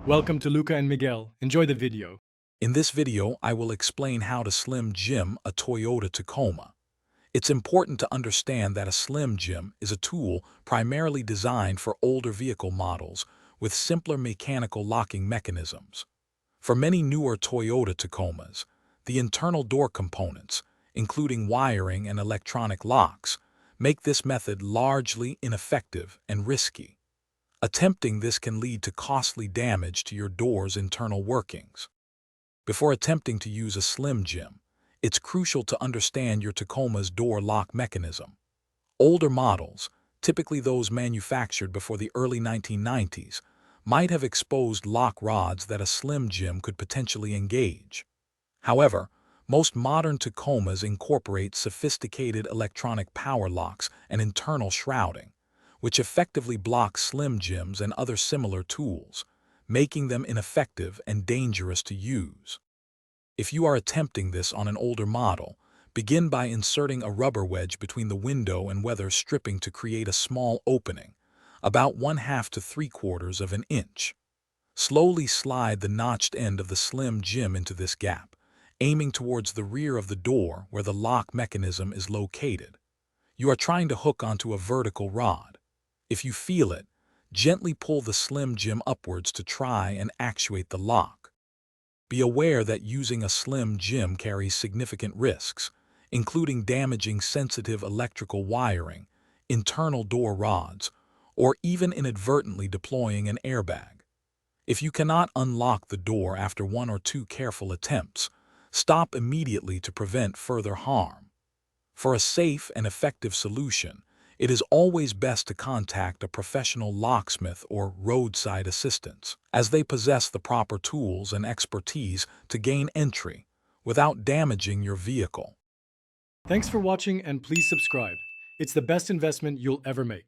Welcome to Luca and Miguel. Enjoy the video. In this video, I will explain how to Slim Jim a Toyota Tacoma. It's important to understand that a Slim Jim is a tool primarily designed for older vehicle models with simpler mechanical locking mechanisms. For many newer Toyota Tacomas, the internal door components, including wiring and electronic locks, make this method largely ineffective and risky. Attempting this can lead to costly damage to your door's internal workings. Before attempting to use a Slim Jim, it's crucial to understand your Tacoma's door lock mechanism. Older models, typically those manufactured before the early 1990s, might have exposed lock rods that a Slim Jim could potentially engage. However, most modern Tacomas incorporate sophisticated electronic power locks and internal shrouding, which effectively block Slim Jims and other similar tools, making them ineffective and dangerous to use. If you are attempting this on an older model, begin by inserting a rubber wedge between the window and weather stripping to create a small opening, about 1/2 to 3/4 of an inch. Slowly slide the notched end of the Slim Jim into this gap, aiming towards the rear of the door where the lock mechanism is located. You are trying to hook onto a vertical rod. If you feel it, gently pull the Slim Jim upwards to try and actuate the lock. Be aware that using a Slim Jim carries significant risks, including damaging sensitive electrical wiring, internal door rods, or even inadvertently deploying an airbag. If you cannot unlock the door after 1 or 2 careful attempts, stop immediately to prevent further harm. For a safe and effective solution, it is always best to contact a professional locksmith or roadside assistance, as they possess the proper tools and expertise to gain entry without damaging your vehicle. Thanks for watching and please subscribe. It's the best investment you'll ever make.